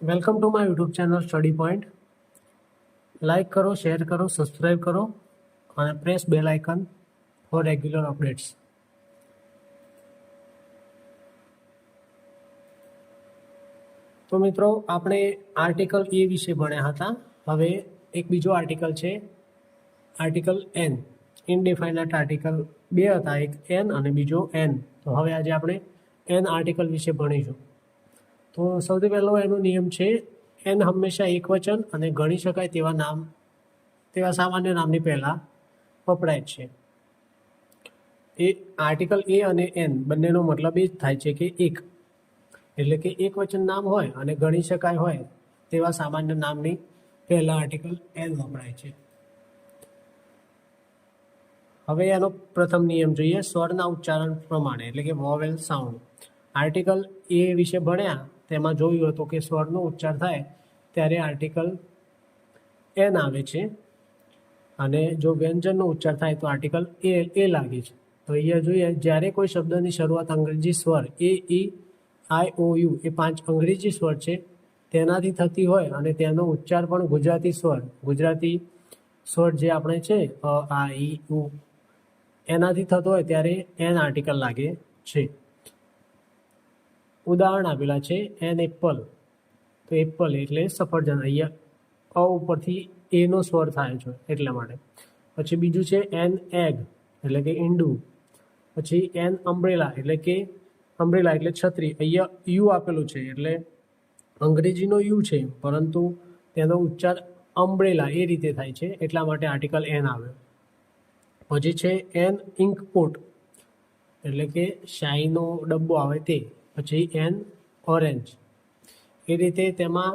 Welcome to my YouTube channel study point. Like કરો, share કરો, subscribe કરો અને press bell icon for regular updates. તો મિત્રો, આપણે આર્ટિકલ એ વિશે ભણ્યા હતા. હવે એક બીજો આર્ટિકલ છે, આર્ટિકલ એન. ઇનડિફાઇનાઇટ આર્ટિકલ બે હતા, એક એન અને બીજો એન. તો હવે આજે આપણે એન આર્ટિકલ વિશે ભણીશું. તો સૌથી પહેલો એનો નિયમ છે, એન હંમેશા એકવચન અને ગણી શકાય તેવા સામાન્ય નામની પહેલાં વપરાય છે. એ આર્ટિકલ એ અને એન બંનેનો મતલબ એ જ થાય છે કે એક, એટલે કે એક વચન નામ હોય અને ગણી શકાય હોય તેવા સામાન્ય નામની પહેલા આર્ટિકલ એન વપરાય છે. હવે એનો પ્રથમ નિયમ જોઈએ, સ્વરના ઉચ્ચારણ પ્રમાણે, એટલે કે વોવેલ સાઉન્ડ. આર્ટિકલ એ વિશે ભણ્યા તેમાં જોયું હતું કે સ્વરનો ઉચ્ચાર થાય ત્યારે આર્ટિકલ એન આવે છે અને જો વ્યંજનનો ઉચ્ચાર થાય તો આર્ટિકલ એ લાગે છે. તો અહીંયા જોઈએ, જ્યારે કોઈ શબ્દની શરૂઆત અંગ્રેજી સ્વર એ, ઈ, આઈ, ઓ, યુ એ 5 અંગ્રેજી સ્વર છે તેનાથી થતી હોય અને તેનો ઉચ્ચાર પણ ગુજરાતી સ્વર જે આપણે છે અ, આ, ઈ, ઉ એનાથી થતો હોય ત્યારે એન આર્ટિકલ લાગે છે. ઉદાહરણ આપેલા છે, એન એપલ. તો એપલ એટલે સફરજન, અહીંયા અ ઉપરથી એનો સ્વર થાય છે એટલા માટે. પછી બીજું છે એન એગ એટલે કે ઈંડું. પછી એન અમ્બ્રેલા એટલે છત્રી, અહીંયા યુ આપેલું છે એટલે અંગ્રેજીનો યુ છે પરંતુ તેનો ઉચ્ચાર અમ્બ્રેલા એ રીતે થાય છે એટલા માટે આર્ટિકલ એન આવ્યો. પછી છે એન ઇન્કપોટ એટલે કે શાહીનો ડબ્બો આવે તે. પછી એન ઓરેન્જ, એ રીતે તેમાં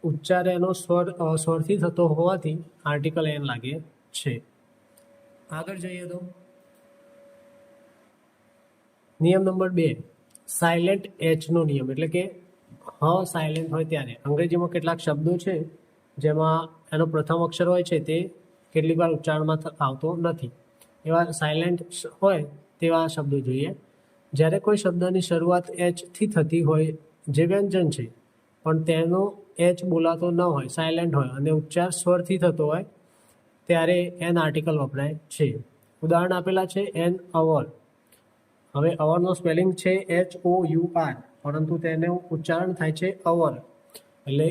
ઉચ્ચાર એનો સ્વરથી થતો હોવાથી આર્ટિકલ એન લાગે છે. આગળ જઈએ તો નિયમ નંબર 2, સાયલેન્ટ એચનો નિયમ, એટલે કે હ સાયલેન્ટ હોય ત્યારે. અંગ્રેજીમાં કેટલાક શબ્દો છે જેમાં એનો પ્રથમ અક્ષર હોય છે તે કેટલીક વાર ઉચ્ચારણમાં આવતો નથી, એવા સાયલેન્ટ હોય તેવા શબ્દો જોઈએ. જ્યારે કોઈ શબ્દની શરૂઆત એચથી થતી હોય જે વ્યંજન છે પણ તેનો એચ બોલાતો ન હોય, સાયલેન્ટ હોય અને ઉચ્ચાર સ્વરથી થતો હોય ત્યારે એન આર્ટિકલ વપરાય છે. ઉદાહરણ આપેલા છે, એન અવર. હવે અવરનો સ્પેલિંગ છે HOUR પરંતુ તેનું ઉચ્ચારણ થાય છે અવર, એટલે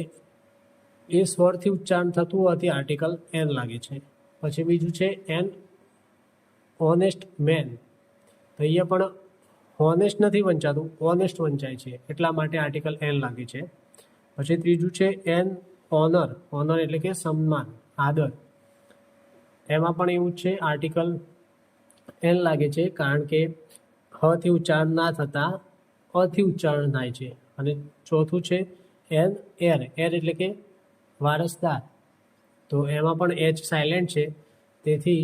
એ સ્વરથી ઉચ્ચારણ થતું હોવાથી આર્ટિકલ એન લાગે છે. પછી બીજું છે એન ઓનેસ્ટ મેન. તો અહીંયા પણ હોનેસ્ટ નથી વંચાતું, ઓનેસ્ટ વંચાય છે એટલા માટે આર્ટિકલ એન લાગે છે. પછી ત્રીજું છે એન ઓનર. ઓનર એટલે કે સન્માન, આદર. એમાં પણ એવું જ છે, આર્ટિકલ એન લાગે છે કારણ કે હથી ઉચ્ચારણ ના થતા અથી ઉચ્ચારણ થાય છે. અને ચોથું છે એન એર. એર એટલે કે વારસદાર. તો એમાં પણ એચ સાયલેન્ટ છે તેથી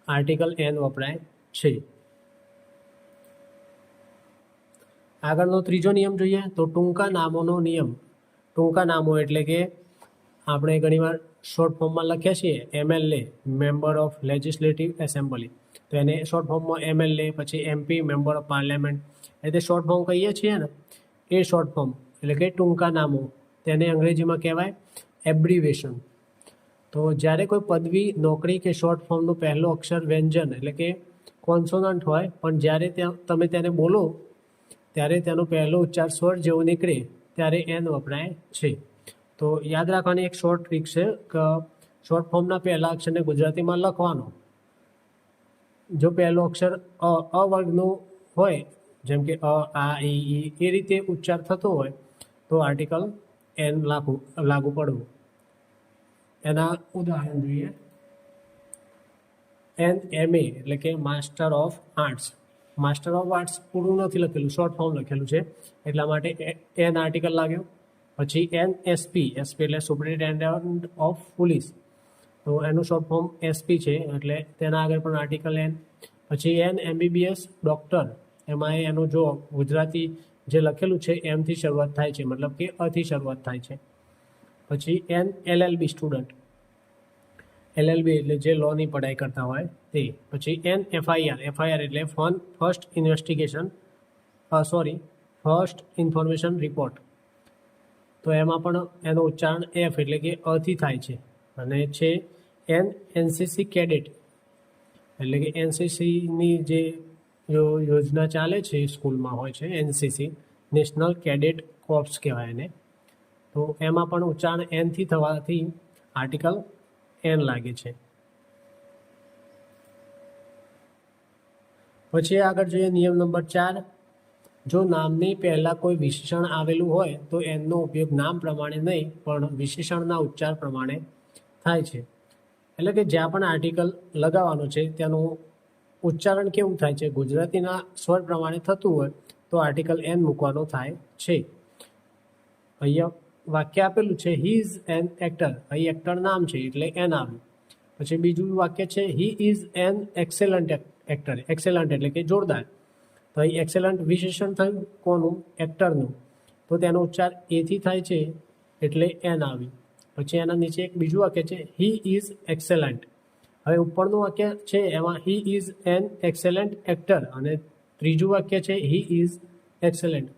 આર્ટિકલ એન વપરાય છે. આગળનો ત્રીજો નિયમ જોઈએ તો ટૂંકા નામોનો નિયમ. ટૂંકા નામો એટલે કે આપણે ઘણીવાર શોર્ટ ફોર્મમાં લખ્યા છીએ MLA, member of legislative assembly. તો એને શોર્ટ ફોર્મમાં MLA, પછી MP, મેમ્બર ઓફ પાર્લામેન્ટ, એટલે શોર્ટ ફોર્મ કહીએ છીએ ને એ શોર્ટ ફોર્મ એટલે કે ટૂંકા નામો, તેને અંગ્રેજીમાં કહેવાય એબ્રિવેશન. તો જ્યારે કોઈ પદવી, નોકરી કે શોર્ટ ફોર્મનું પહેલો અક્ષર વ્યંજન એટલે કે કોન્સોનન્ટ હોય પણ જ્યારે તમે તેને બોલો ત્યારે તેનો પહેલો ઉચ્ચાર સ્વર જેવો નીકળે ત્યારે એન વપરાય છે. તો યાદ રાખવાની એક શોર્ટ ટ્રીક છે કે શોર્ટ ફોર્મના પહેલા અક્ષરને ગુજરાતીમાં લખવાનો. જો પહેલો અક્ષર અ વર્ગનો હોય, જેમ કે અ, આ, ઈ એ રીતે ઉચ્ચાર થતો હોય તો આર્ટિકલ એન લાગુ પડવું. એના ઉદાહરણ જોઈએ, એન MA એટલે કે master of arts. Master of arts પૂરું નથી લખેલું, શોર્ટ ફોર્મ લખેલું છે એટલા માટે એન આર્ટિકલ લાગ્યો. પછી NSP, SP એટલે સુપ્રિન્ટેન્ડન્ટ ઓફ પોલીસ. તો એનું શોર્ટ ફોર્મ SP છે એટલે તેના આગળ પણ આર્ટિકલ એન. પછી MBBS ડૉક્ટર, એમાં એનું જો ગુજરાતી જે લખેલું છે એમથી શરૂઆત થાય છે, મતલબ કે અથી શરૂઆત થાય છે. પછી LLB સ્ટુડન્ટ, LLB એટલે જે લોની પઢાઈ કરતા હોય તે. પછી FIR એટલે ફર્સ્ટ ઇન્ફોર્મેશન રિપોર્ટ. તો એમાં પણ એનું ઉચ્ચારણ એફ એટલે કે અથી થાય છે. અને છે એનસીસી કેડેટ એટલે કે એનસીસીની જે યોજના ચાલે છે સ્કૂલમાં હોય છે એનસીસી, નેશનલ કેડેટ કોર્પ્સ કહેવાય એને. તો એમાં પણ ઉચ્ચારણ એનથી થવાથી આર્ટિકલ એન લાગે છે. પછી આગળ જોઈએ નિયમ નંબર 4. જો નામની પહેલાં કોઈ વિશેષણ આવેલું હોય તો એનો ઉપયોગ નામ પ્રમાણે નહીં પણ વિશેષણના ઉચ્ચાર પ્રમાણે થાય છે. એટલે કે જ્યાં પણ આર્ટિકલ લગાવવાનું છે તેનું ઉચ્ચારણ કેવું થાય છે, ગુજરાતીના સ્વર પ્રમાણે થતું હોય તો આર્ટિકલ એન મૂકવાનો થાય છે. અહીંયા વાક્ય આપેલું છે હી ઇઝ એન એક્ટર, અહીં એક્ટર નામ છે એટલે એન આવ્યું. પછી બીજું વાક્ય છે he is an excellent actor, excellent એટલે કે જોરદાર. તો અહીં એક્સેલન્ટ વિશેષણ થયું કોનું, એક્ટરનું, તો તેનો ઉચ્ચાર એથી થાય છે એટલે એન આવ્યું. પછી એના નીચે એક બીજું વાક્ય છે હી ઇઝ એક્સેલન્ટ. હવે ઉપરનું વાક્ય છે એમાં he is an excellent actor અને ત્રીજું વાક્ય છે હી ઇઝ એક્સેલન્ટ.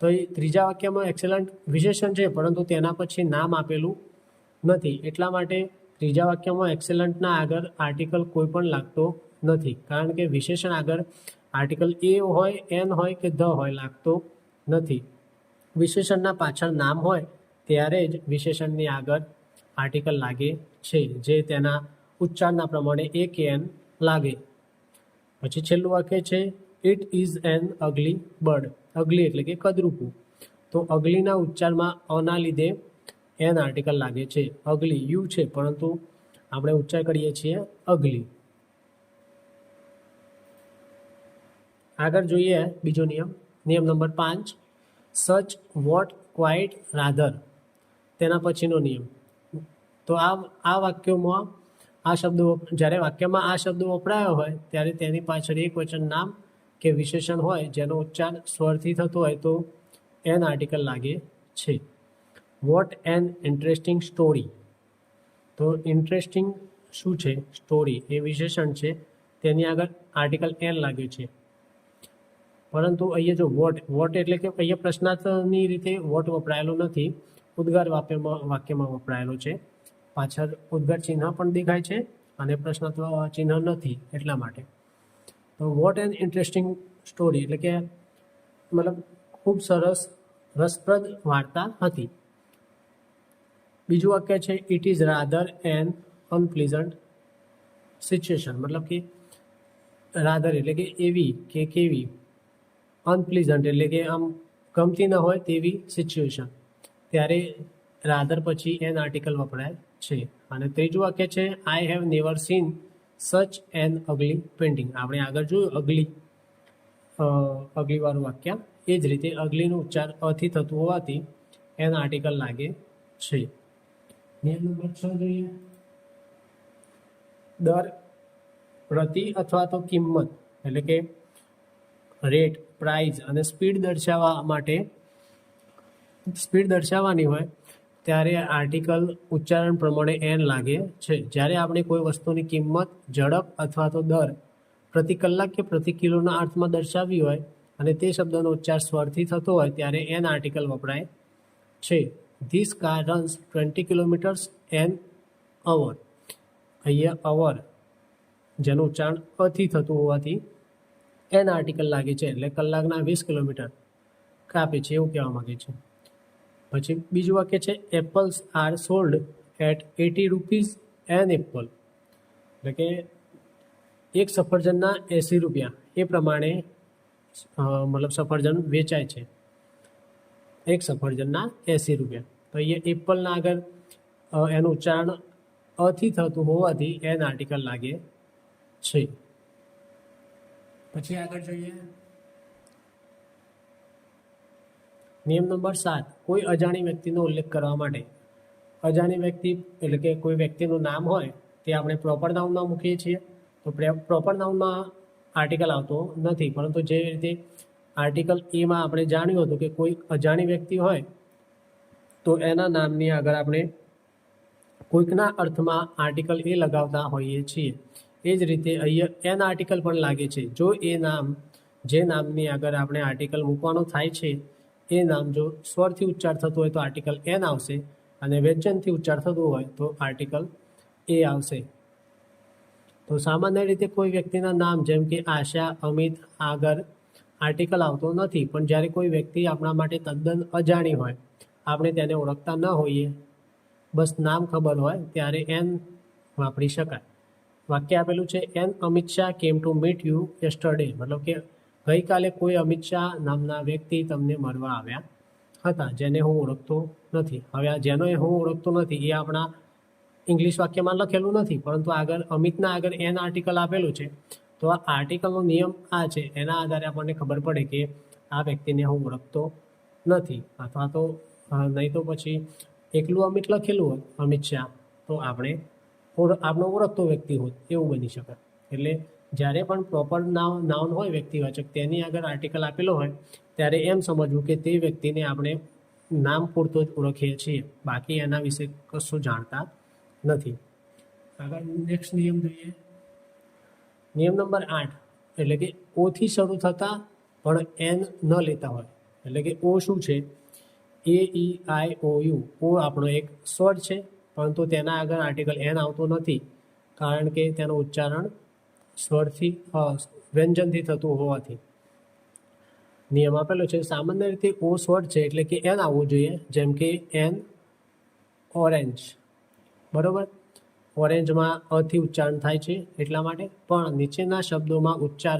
તો એ ત્રીજા વાક્યમાં એક્સેલન્ટ વિશેષણ છે પરંતુ તેના પછી નામ આપેલું નથી, એટલા માટે ત્રીજા વાક્યમાં એક્સેલન્ટના આગળ આર્ટિકલ કોઈ પણ લાગતો નથી, કારણ કે વિશેષણ આગળ આર્ટિકલ એ હોય, એન હોય કે ધ હોય લાગતો નથી. વિશેષણના પાછળ નામ હોય ત્યારે જ વિશેષણની આગળ આર્ટિકલ લાગે છે, જે તેના ઉચ્ચારના પ્રમાણે એ કે એન લાગે. પછી છેલ્લું વાક્ય છે it is an ugly bird. Ugly એટલે કે કદરૂપું. તો અગલીના ઉચ્ચારમાં અના લીધે એન આર્ટિકલ લાગે છે. અગલી યુ છે પરંતુ આપણે ઉચ્ચાર કરીએ છીએ અગલી. આગળ જોઈએ બીજો નિયમ, નિયમ નંબર 5. સચ, વોટ, ક્વાઇટ, રાધર. તેના પછીનો નિયમ. તો આ વાક્યોમાં આ શબ્દો, જ્યારે વાક્યમાં આ શબ્દો વપરાયો હોય ત્યારે તેની પાછળ એક વચન નામ કે વિશેષણ હોય જેનો ઉચ્ચાર સ્વરથી થતો હોય તો એન આર્ટિકલ લાગે છે. What an interesting story. તો ઇન્ટરેસ્ટિંગ શું છે, સ્ટોરી એ વિશેષણ છે, તેની આગળ આર્ટિકલ એન લાગ્યું છે. પરંતુ અહીંયા જો વોટ એટલે કે અહીંયા પ્રશ્નાર્થની રીતે વોટ વપરાયેલો નથી, ઉદ્ગાર વાક્યમાં વપરાયેલો છે. પાછળ ઉદ્ગાર ચિહ્ન પણ દેખાય છે અને પ્રશ્નાર્થ ચિહ્ન નથી, એટલા માટે. તો વોટ એન ઇન્ટરેસ્ટિંગ સ્ટોરી એટલે કે મતલબ ખૂબ સરસ રસપ્રદ વાર્તા હતી. બીજું વાક્ય છે it is rather an unpleasant situation. મતલબ કે રાધર એટલે કે એવી કે કેવી, અનપ્લીઝન્ટ એટલે કે આમ ગમતી ન હોય તેવી સિચ્યુએશન, ત્યારે રાધર પછી એન આર્ટિકલ વપરાય છે. અને ત્રીજું વાક્ય છે I have never seen such an ugly painting. આપણે આગળ જોયું અગલીવાળું વાક્ય, એ જ રીતે અગલીનું ઉચ્ચાર અથી થતું હોવાથી એન આર્ટિકલ લાગે છે. નિયમ નંબર 6 જોઈએ. દર, પ્રતિ અથવા તો કિંમત એટલે કે રેટ, પ્રાઇઝ અને સ્પીડ દર્શાવવાની હોય ત્યારે આર્ટિકલ ઉચ્ચારણ પ્રમાણે એન લાગે છે. જ્યારે આપણે કોઈ વસ્તુની કિંમત, ઝડપ અથવા તો દર પ્રતિ કલાક કે પ્રતિ કિલોના અર્થમાં દર્શાવવી હોય અને તે શબ્દનો ઉચ્ચાર સ્વરથી થતો હોય ત્યારે એન આર્ટિકલ વપરાય છે. This car runs 20 kilometres an hour. અહીંયા અવર જેનું ઉચ્ચારણ અથી થતું હોવાથી એન આર્ટિકલ લાગે છે, એટલે કલાકના 20 કિલોમીટર કાપે છે એવું કહેવા માંગે છે. પછી બીજું વાક્ય છે apples are sold at 80 rupees an apple. એટલે કે એક સફરજનના 80 રૂપિયા એ પ્રમાણે મતલબ સફરજન વેચાય છે. એક સફરજનના 80 રૂપિયા. તો અહીંયા એપલના આગળ એનું ઉચ્ચારણ અથી થતું હોવાથી એન આર્ટિકલ લાગે છે. પછી આગળ જોઈએ નિયમ નંબર 7. કોઈ અજાણી વ્યક્તિનો ઉલ્લેખ કરવા માટે. અજાણી વ્યક્તિ એટલે કે કોઈ વ્યક્તિનું નામ હોય તે આપણે પ્રોપર નાઉનમાં મૂકીએ છીએ, તો પ્રોપર નાઉનમાં આર્ટિકલ આવતો નથી, પરંતુ જે રીતે આર્ટિકલ એમાં આપણે જાણ્યું હતું કે કોઈ અજાણી વ્યક્તિ હોય તો એના નામની આગળ આપણે કોઈકના અર્થમાં આર્ટિકલ એ લગાવતા હોઈએ છીએ. એ જ રીતે અહીંયા એન આર્ટિકલ પણ લાગે છે. જો એ નામ, જે નામની આગળ આપણે આર્ટિકલ મૂકવાનો થાય છે એ નામ જો સ્વરથી ઉચ્ચાર થતું હોય તો આર્ટિકલ એન આવશે, અને વ્યંજનથી ઉચ્ચાર થતું હોય તો આર્ટિકલ એ આવશે. તો સામાન્ય રીતે કોઈ વ્યક્તિના નામ જેમ કે આશા, અમિત આગળ આર્ટિકલ આવતો નથી, પણ જ્યારે કોઈ વ્યક્તિ આપણા માટે તદ્દન અજાણી હોય, આપણે તેને ઓળખતા ન હોઈએ, બસ નામ ખબર હોય, ત્યારે એન વાપરી શકાય. વાક્ય આપેલું છે, N Amit Shah came to meet you yesterday, મતલબ કે ગઈકાલે કોઈ અમિત શાહ નામના વ્યક્તિ તમને મળવા આવ્યા હતા, જેને હું ઓળખતો નથી. હવે આ જેનો હું ઓળખતો નથી એ આપણા ઇંગ્લિશ વાક્યમાં લખેલું નથી, પરંતુ આગળ અમિતના આગળ એન આર્ટિકલ આપેલું છે, તો આ આર્ટિકલનો નિયમ આ છે, એના આધારે આપણને ખબર પડે કે આ વ્યક્તિને હું ઓળખતો નથી, અથવા તો નહીં તો પછી એકલું અમિત લખેલું હોત અમિત શાહ, તો આપણો ઓળખતો વ્યક્તિ હોત એવું બની શકે. એટલે જ્યારે પણ પ્રોપર નાઉન હોય વ્યક્તિવાચક, તેની આગળ આર્ટિકલ આપેલો હોય, ત્યારે એમ સમજવું કે તે વ્યક્તિને આપણે નામ પૂરતો જ ઓળખીએ છીએ, બાકી એના વિશે કશું જાણતા નથી. આગળ નેક્સ્ટ નિયમ જોઈએ. નિયમ નંબર 8, એટલે કે ઓથી શરૂ થતા પણ એન ન લેતા હોય. એટલે કે ઓ શું છે? એ ઈ આઈ ઓ યુ. ઓ આપણો એક સ્વર છે, પરંતુ તેના આગળ આર્ટિકલ એન આવતો નથી, કારણ કે તેનું ઉચ્ચારણ સ્વરથી વ્યંજનથી થતું હોવાથી. નિયમ આપેલો છે, સામાન્ય રીતે ઓ સ્વર છે એટલે કે એન આવવું જોઈએ, જેમ કે એન ઓરેન્જ, બરોબર. ઓરેન્જમાં અથી ઉચ્ચારણ થાય છે એટલા માટે, પણ નીચેના શબ્દોમાં ઉચ્ચાર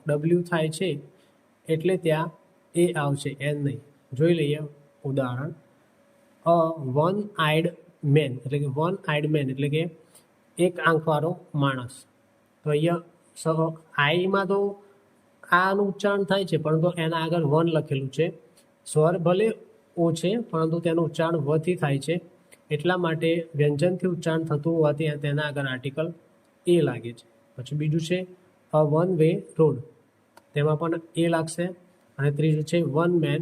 ડબલ્યુ થાય છે એટલે ત્યાં એ આવશે, એન નહીં. જોઈ લઈએ ઉદાહરણ. વન આઈડ મેન, એટલે કે વન આઈડ મેન એટલે કે એક આંખવાળો માણસ. તો અહીંયા આઈમાં તો આનું ઉચ્ચારણ થાય છે, પરંતુ એના આગળ વન લખેલું છે. સ્વર ભલે ઓ છે, પરંતુ તેનું ઉચ્ચારણ વથી થાય છે, એટલા માટે વ્યંજનથી ઉચ્ચારણ થતું હોવાથી તેના આગળ આર્ટિકલ એ લાગે છે. પછી બીજું છે વન વે રોડ, તેમાં પણ એ લાગશે. અને ત્રીજું છે વન મેન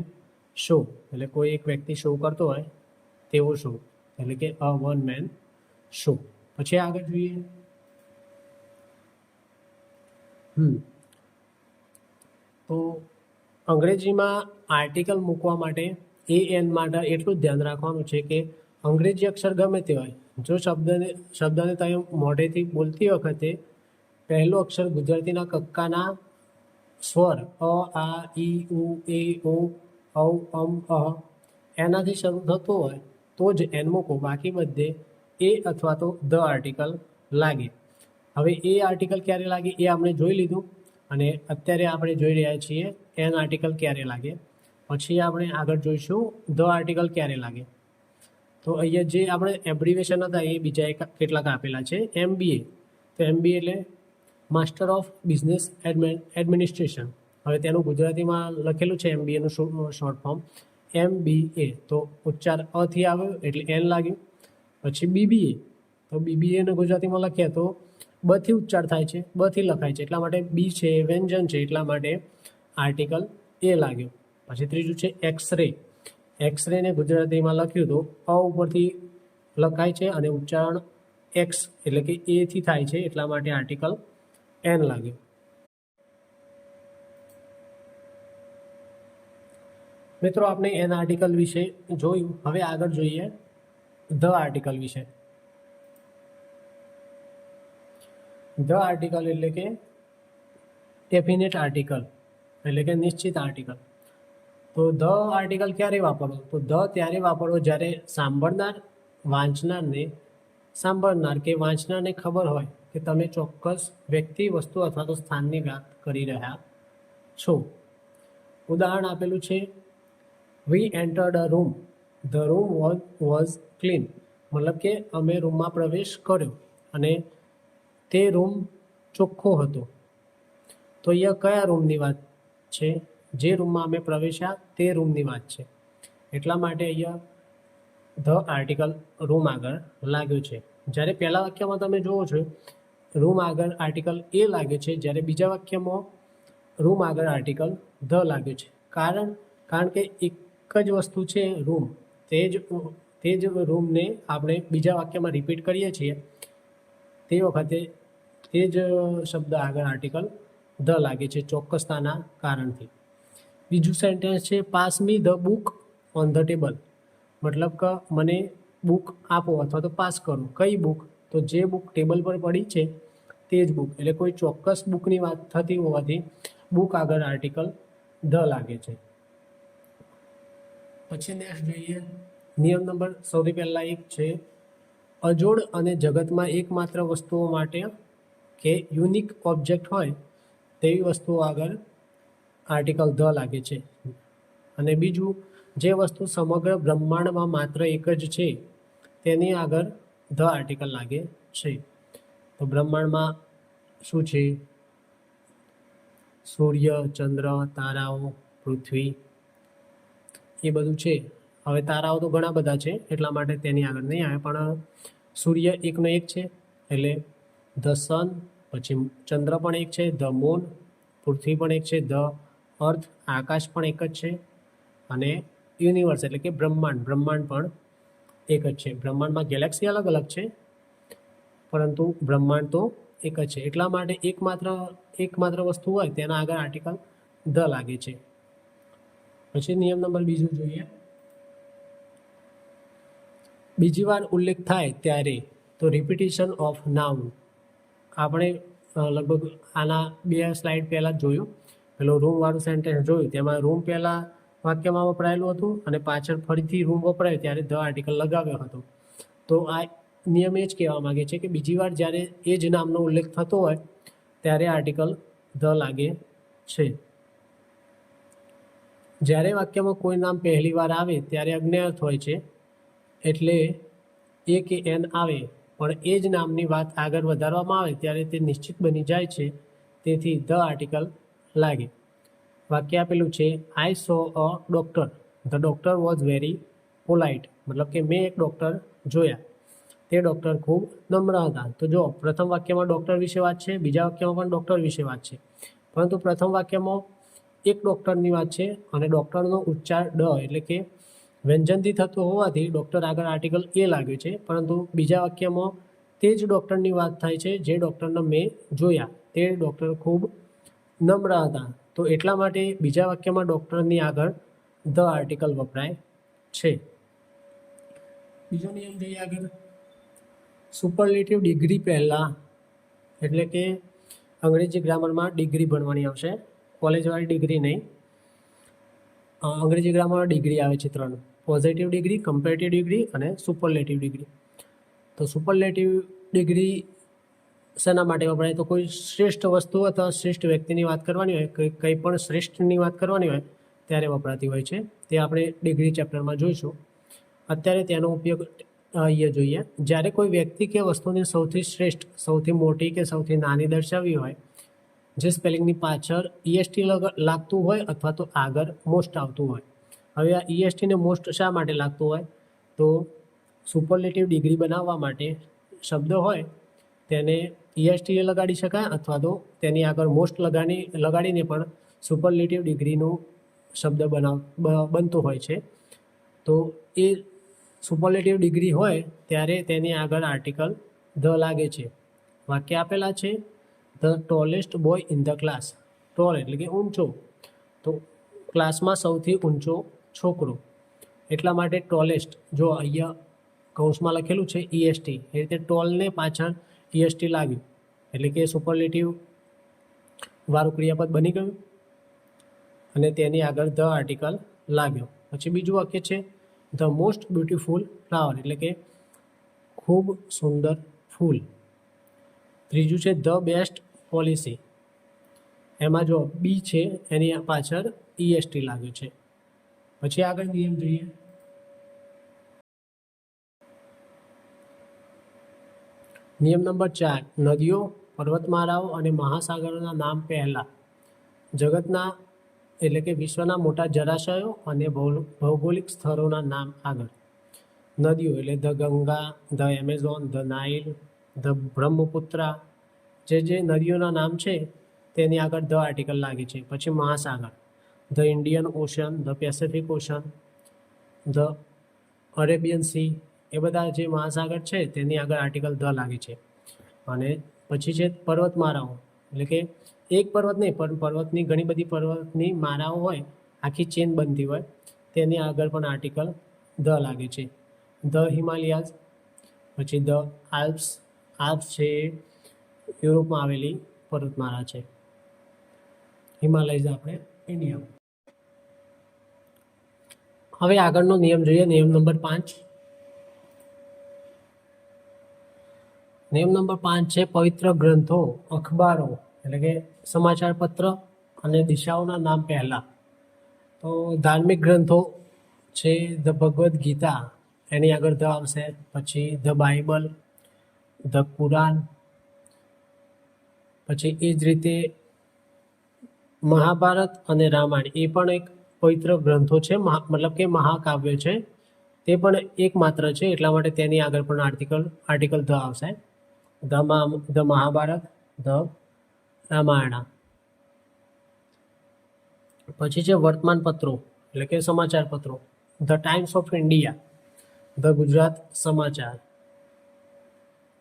શો, એટલે કોઈ એક વ્યક્તિ શો કરતો હોય તેવો શો, એટલે કે વન મેન શો. પછી આગળ જોઈએ. તો અંગ્રેજીમાં આર્ટિકલ મૂકવા માટે એન માટે એટલું જ ધ્યાન રાખવાનું છે કે અંગ્રેજી અક્ષર ગમે તે હોય, જો શબ્દને તમે મોઢેથી બોલતી વખતે પહેલો અક્ષર ગુજરાતીના કક્કાના સ્વર આ ઈ ઉ એ ઓ ઔ અમ એનાથી શરૂ થતો હોય તો જ એન મૂકો, બાકી બધે એ અથવા તો ધ આર્ટિકલ લાગે. હવે એ આર્ટિકલ ક્યારે લાગે એ આપણે જોઈ લીધું, અને અત્યારે આપણે જોઈ રહ્યા છીએ એન આર્ટિકલ ક્યારે લાગે. પછી આપણે આગળ જોઈશું ધ આર્ટિકલ ક્યારે લાગે. તો અહીંયા જે આપણે એબ્રિવેશન હતા એ બીજા કેટલાક આપેલા છે. MBA, તો MBA એટલે માસ્ટર ઓફ બિઝનેસ એડમિનિસ્ટ્રેશન. હવે તેનું ગુજરાતીમાં લખેલું છે MBAનું શોર્ટ ફોર્મ MBA, તો ઉચ્ચાર અથી આવ્યો એટલે એન લાગ્યું. પછી BBA, તો BBAને ગુજરાતીમાં લખીએ તો બથી ઉચ્ચાર થાય છે, બથી લખાય છે, એટલા માટે બી છે, વ્યંજન છે, એટલા માટે આર્ટિકલ એ લાગ્યો. પછી ત્રીજું છે એક્સરે. એક્સરેને ગુજરાતીમાં લખ્યું તો અ ઉપરથી લખાય છે અને ઉચ્ચારણ એક્સ એટલે કે એથી થાય છે, એટલા માટે આર્ટિકલ એન લાગ્યો. મિત્રો, આપણે એન આર્ટિકલ વિશે જોયું. હવે આગળ જોઈએ ધ આર્ટિકલ વિશે. ધ આર્ટિકલ એટલે કે ડેફિનેટ આર્ટિકલ, એટલે કે નિશ્ચિત આર્ટિકલ. તો ધ આર્ટિકલ ક્યારે વાપરવો? તો ધ ત્યારે વાપરવો જ્યારે સાંભળનાર કે વાંચનારને ખબર હોય કે તમે ચોક્કસ વ્યક્તિ, વસ્તુ અથવા તો સ્થાનની વાત કરી રહ્યા છો. ઉદાહરણ આપેલું છે, we entered a room, the room was clean, મતલબ કે અમે રૂમમાં પ્રવેશ કર્યો અને તે રૂમ ચોખ્ખો હતો. તો અહીંયા કયા રૂમની વાત છે? જે રૂમમાં અમે પ્રવેશ્યા તે રૂમની વાત છે, એટલા માટે અહીંયા ધ આર્ટિકલ રૂમ આગળ લાગ્યું છે. જ્યારે પહેલા વાક્યમાં તમે જુઓ છો રૂમ આગળ આર્ટિકલ એ લાગ્યું છે, જ્યારે બીજા વાક્યમાં રૂમ આગળ આર્ટિકલ ધ લાગ્યું છે. કારણ કે એક જ વસ્તુ છે રૂમ, તે જ રૂમને આપણે બીજા વાક્યમાં રિપીટ કરીએ છીએ, તે વખતે તે જ શબ્દ આગળ આર્ટિકલ ધ લાગે છે ચોક્કસતાના કારણથી. બીજું સેન્ટેન્સ છે pass me the book on the table, મતલબ કે મને બુક આપો અથવા તો પાસ કરો. કઈ બુક? તો જે બુક ટેબલ પર પડી છે તે જ બુક, એટલે કોઈ ચોક્કસ બુકની વાત થતી હોવાથી બુક આગળ આર્ટિકલ ધ લાગે છે. પછી નેક્સ્ટ જોઈએ નિયમ નંબર સૌથી પહેલા એક છે અજોડ અને જગતમાં એકમાત્ર વસ્તુઓ માટે કે યુનિક ઓબ્જેક્ટ હોય તેવી વસ્તુઓ આગળ આર્ટિકલ ધ લાગે છે. અને બીજું જે વસ્તુ સમગ્ર બ્રહ્માંડમાં માત્ર એક જ છે તેની આગળ ધ આર્ટિકલ લાગે છે. તો બ્રહ્માંડમાં શું છે? સૂર્ય, ચંદ્ર, તારાઓ, પૃથ્વી, એ બધું છે. હવે તારાઓ તો ઘણા બધા છે એટલા માટે તેની આગળ નહીં આવે, પણ સૂર્ય એકનો એક છે એટલે ધ સન. પછી ચંદ્ર પણ એક છે, ધ મૂન. પૃથ્વી પણ એક છે, ધ અર્થ. આકાશ પણ એક જ છે. અને યુનિવર્સ એટલે કે બ્રહ્માંડ પણ એક જ છે. બ્રહ્માંડમાં ગેલેક્સી અલગ અલગ છે પરંતુ બ્રહ્માંડ તો એક જ છે. એટલા માટે એકમાત્ર વસ્તુ હોય તેના આગળ આર્ટિકલ ધ લાગે છે. પછી નિયમ નંબર બીજું જોઈએ બીજી વાર ઉલ્લેખ થાય ત્યારે, તો રિપીટિશન ઓફ નાઉન. આપણે લગભગ આના 2 સ્લાઇડ પહેલાં જ જોયું. પેલું રૂમવાળું સેન્ટેન્સ જોયું, તેમાં રૂમ પહેલાં વાક્યમાં વપરાયેલું હતું અને પાછળ ફરીથી રૂમ વપરાયું ત્યારે ધ આર્ટિકલ લગાવ્યો હતો. તો આ નિયમ એ જ કહેવા માગે છે કે બીજી વાર જ્યારે એ જ નામનો ઉલ્લેખ થતો હોય ત્યારે આર્ટિકલ ધ લાગે છે. જ્યારે વાક્યમાં કોઈ નામ પહેલી વાર આવે ત્યારે અજ્ઞેયર્થ હોય છે, એટલે એ કે એન આવે પણ એ જ નામની વાત આગળ વધારવામાં આવે ત્યારે તે નિશ્ચિત બની જાય છે, તેથી ધ આર્ટિકલ લાગે. વાક્ય આપેલું છે I saw a doctor, the doctor was very polite, મતલબ કે મેં એક ડૉક્ટર જોયા, તે ડૉક્ટર ખૂબ નમ્ર હતા. તો જો પ્રથમ વાક્યમાં ડૉક્ટર વિશે વાત છે, બીજા વાક્યમાં પણ ડૉક્ટર વિશે વાત છે, પરંતુ પ્રથમ વાક્યમાં એક ડૉક્ટરની વાત છે અને ડૉક્ટરનો ઉચ્ચાર ડ એટલે કે વ્યંજનથી થતો હોવાથી ડૉક્ટર આગળ આર્ટિકલ એ લાગ્યું છે. પરંતુ બીજા વાક્યમાં તે જ ડૉક્ટરની વાત થાય છે જે ડૉક્ટરને મેં જોયા, તે ડૉક્ટર ખૂબ નમ્ર હતા. તો એટલા માટે બીજા વાક્યમાં ડૉક્ટરની આગળ ધ આર્ટિકલ વપરાય છે. બીજો નિયમ જોઈએ આગળ સુપરલેટિવ ડિગ્રી પહેલાં, એટલે કે અંગ્રેજી ગ્રામરમાં ડિગ્રી ભણવાની આવશે, કોલેજવાળી ડિગ્રી નહીં. અંગ્રેજી ગ્રામરમાં ડિગ્રી આવે છે 3: પોઝિટિવ ડિગ્રી, કમ્પેરેટિવ ડિગ્રી અને સુપરલેટિવ ડિગ્રી. તો સુપરલેટિવ ડિગ્રી શેના માટે વપરાય? તો કોઈ શ્રેષ્ઠ વસ્તુ અથવા શ્રેષ્ઠ વ્યક્તિની વાત કરવાની હોય, કંઈ પણ શ્રેષ્ઠની વાત કરવાની હોય ત્યારે વપરાતી હોય છે. તે આપણે ડિગ્રી ચેપ્ટરમાં જોઈશું. અત્યારે તેનો ઉપયોગ અહીંયા જોઈએ. જ્યારે કોઈ વ્યક્તિ કે વસ્તુને સૌથી શ્રેષ્ઠ, સૌથી મોટી કે સૌથી નાની દર્શાવવી હોય, જે સ્પેલિંગની પાછળ EST લાગતું હોય અથવા તો આગળ મોસ્ટ આવતું હોય. હવે આ EST ને મોસ્ટ શા માટે લાગતું હોય? તો સુપરલેટિવ ડિગ્રી બનાવવા માટે શબ્દ હોય તેને EST લગાડી શકાય અથવા તો તેની આગળ મોસ્ટ લગાડીને પણ સુપરલેટિવ ડિગ્રીનો શબ્દ બનતો હોય છે. તો એ સુપરલેટિવ ડિગ્રી હોય ત્યારે તેની આગળ આર્ટિકલ ધ લાગે છે. વાક્ય આપેલા છે the tallest boy in the class. Tall એટલે કે ઊંચો, તો ક્લાસમાં સૌથી ઊંચો છોકરો, એટલા માટે ટોલેસ્ટ. જો અહીંયા કૌંસમાં લખેલું છે EST, એ રીતે ટોલને પાછળ EST લાગ્યું એટલે કે સુપરલેટિવ વાળું ક્રિયાપદ બની ગયું અને તેની આગળ ધ આર્ટિકલ લાગ્યો. પછી બીજું વાક્ય છે ધ મોસ્ટ બ્યુટીફુલ ફ્લાવર, એટલે કે ખૂબ સુંદર ફૂલ. ત્રીજું છે ધ બેસ્ટ પોલિસી, એમાં જો બી છે એની પાછળ EST લાગ્યું છે. પછી આગળ નિયમ જોઈએ નિયમ નંબર 4: નદીઓ, પર્વતમાળાઓ અને મહાસાગરોના નામ પહેલા, જગતના એટલે કે વિશ્વના મોટા જળાશયો અને ભૌગોલિક સ્થળોના નામ આગળ. નદીઓ એટલે the Ganga, the Amazon, the Nile, the Brahmaputra, જે નદીઓના નામ છે તેની આગળ ધ આર્ટિકલ લાગે છે. પછી મહાસાગર, the Indian Ocean, the Pacific Ocean, the Arabian Sea, એ બધા જે મહાસાગર છે તેની આગળ આર્ટિકલ ધ લાગે છે. અને પછી છે પર્વતમાળાઓ, એટલે કે એક પર્વત નહીં પણ પર્વતની ઘણી બધી પર્વતની માળાઓ હોય આખી ચેન બનતી હોય તેની આગળ પણ આર્ટિકલ ધ લાગે છે. ધ હિમાલયાઝ, પછી ધ આલ્પ્સ. આલ્પ્સ છે યુરોપમાં આવેલી પર્વતમાળા છે. હિમાલયઝ આપણે ઇન્ડિયામાં. હવે આગળનો નિયમ જોઈએ, નિયમ નંબર 5. નિયમ નંબર 5 છે પવિત્ર ગ્રંથો, અખબારો એટલે કે સમાચાર પત્ર અને દિશાઓના નામ પહેલા. તો ધાર્મિક ગ્રંથો છે ધ ભગવદ્ ગીતા, એની આગળ ધ આવશે. પછી ધ બાઇબલ, ધ કુરાન. પછી એ જ રીતે મહાભારત અને રામાયણ એ પણ એક પવિત્ર ગ્રંથો છે, મતલબ કે મહાકાવ્ય છે. તે પણ એકમાત્ર છે, એટલા માટે તેની આગળ પણ આર્ટિકલ ધ આવશે. The Mahabharat, the Ramayan. પછી છે વર્તમાન પત્રો એટલે કે સમાચાર પત્રો. The Times of India, the Gujarat Samachar.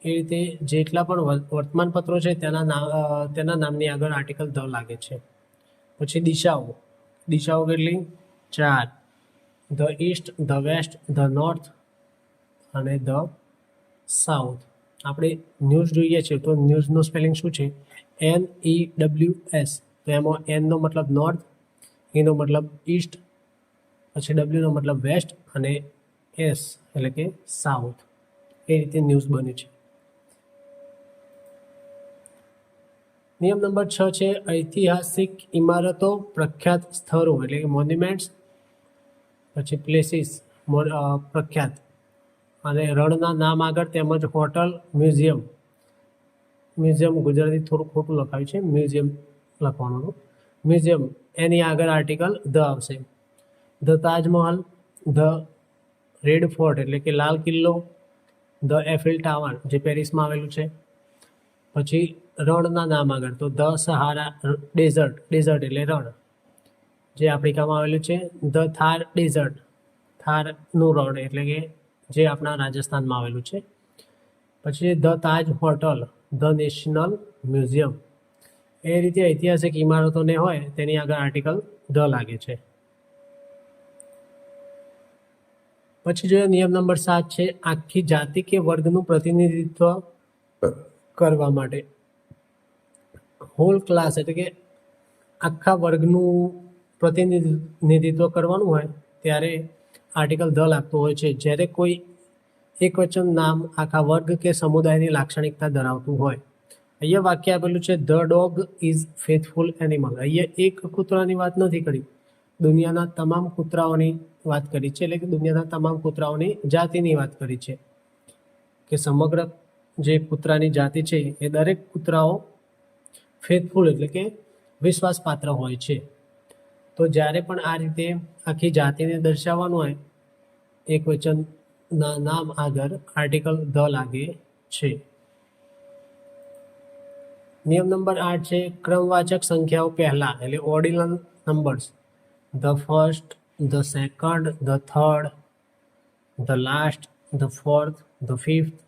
એ રીતે જેટલા પણ વર્તમાન પત્રો છે તેના નામની આગળ આર્ટિકલ ધ લાગે છે. પછી દિશાઓ કેટલી? 4. The east, the west, the north અને ધ સાઉથ. આપણે ન્યૂઝ જોઈએ છે તો ન્યૂઝનું સ્પેલિંગ શું છે? NEWS. તો એમાં એનનો મતલબ નોર્થ, ઈનો મતલબ ઈસ્ટ, પછી ડબલ્યુનો મતલબ વેસ્ટ અને એસ એટલે કે સાઉથ. એ રીતે ન્યૂઝ બને છે. નિયમ નંબર 6 છે ઐતિહાસિક ઇમારતો, પ્રખ્યાત સ્થળો એટલે કે મોન્યુમેન્ટ્સ, પછી પ્લેસીસ પ્રખ્યાત, અને રણના નામ આગળ તેમજ હોટલ, મ્યુઝિયમ ગુજરાતી થોડું ખોટું લખાયું છે, મ્યુઝિયમ લખવાનું. મ્યુઝિયમ એની આગળ આર્ટિકલ ધ આવશે. The Taj Mahal, the red fort એટલે કે Lal Qila, the Eiffel tower જે પેરિસમાં આવેલું છે. પછી રણના નામ આગળ તો ધ સહારા ડેઝર્ટ એટલે રણ જે આફ્રિકામાં આવેલું છે. ધ થાર ડેઝર્ટ, થારનું રણ એટલે કે જે આપણા રાજસ્થાનમાં આવેલું છે. પછી the Taj hotel, the national museum. એ રીતે ઐતિહાસિક ઇમારતોને હોય તેની આગળ આર્ટિકલ ધ લાગે છે. પછી જોઈએ નિયમ નંબર 7 છે આખી જાતિ કે વર્ગનું પ્રતિનિધિત્વ કરવા માટે. હોલ ક્લાસ એટલે કે આખા વર્ગનું પ્રતિનિધિત્વ કરવાનું હોય ત્યારે આર્ટિકલ ધ લાગતું હોય છે. જ્યારે કોઈ એકવચન નામ આખા વર્ગ કે સમુદાયની લાક્ષણિકતા ધરાવતું હોય. અહીંયા વાક્ય આપેલું છે the dog is faithful animal. અહીંયા એક કૂતરાની વાત નથી કરી, દુનિયાના તમામ કૂતરાઓની વાત કરી છે, એટલે કે દુનિયાના તમામ કૂતરાઓની જાતિની વાત કરી છે કે સમગ્ર જે કૂતરાની જાતિ છે એ દરેક કૂતરાઓ ફેથફુલ એટલે કે વિશ્વાસપાત્ર હોય છે. તો જ્યારે પણ આ રીતે આખી જાતિને દર્શાવવાનું હોય એક વચનના નામ આગળ આર્ટિકલ ધ લાગે છે. નિયમ નંબર 8 છે ક્રમવાચક સંખ્યાઓ પહેલા એટલે ordinal numbers. The first, the second, the third, the last, the fourth, the fifth.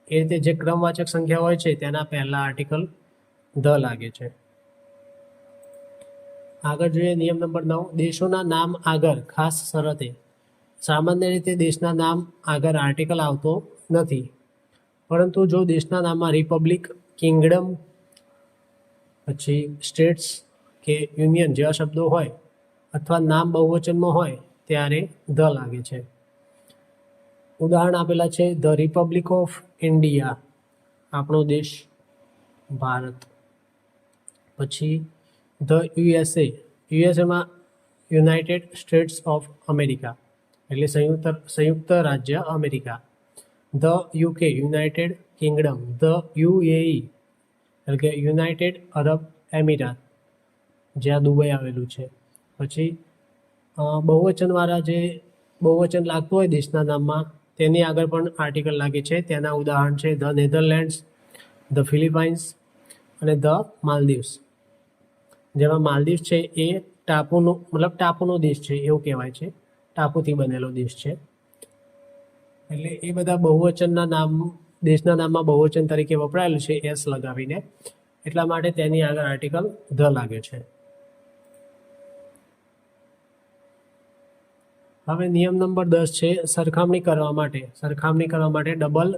એ રીતે જે ક્રમવાચક સંખ્યા હોય છે તેના પહેલા આર્ટિકલ ધ લાગે છે. આગળ જોઈએ નિયમ નંબર 9 દેશોના નામ આગળ ખાસ શરતે. સામાન્ય રીતે દેશના નામ આગળ આર્ટિકલ આવતો નથી, પરંતુ જો દેશના નામમાં રિપબ્લિક, કિંગડમ, પછી સ્ટેટ્સ કે યુનિયન જેવા શબ્દો હોય અથવા નામ બહુવચનમાં હોય ત્યારે ધ લાગે છે. ઉદાહરણ આપેલા છે ધ રિપબ્લિક ઓફ ઇન્ડિયા, આપણો દેશ ભારત. પછી ધ યુએસએમાં યુનાઇટેડ સ્ટેટ્સ ઓફ અમેરિકા એટલે સંયુક્ત રાજ્ય America. The UK United Kingdom. The UAE એટલે કે યુનાઇટેડ અરબ એમિરાત જ્યાં દુબઈ આવેલું છે. પછી બહુવચનવાળા જે બહુવચન લાગતું હોય દેશના નામમાં તેની આગળ પણ આર્ટિકલ લાગે છે. તેના ઉદાહરણ છે ધ નેધરલેન્ડ્સ, ધ ફિલિપાઇન્સ અને ધ માલદીવ્સ. જેમાં માલદીવ્સ છે એ ટાપુનો દેશ છે એવું કહેવાય છે, ટાપુથી બનેલો દેશ છે. એટલે એ બધા બહુવચનના નામ દેશના નામમાં બહુવચન તરીકે વપરાયેલું છે એસ લગાવીને, એટલા માટે તેની આગળ આર્ટિકલ ધ લાગે છે. હવે નિયમ નંબર 10 છે સરખામણી કરવા માટે ડબલ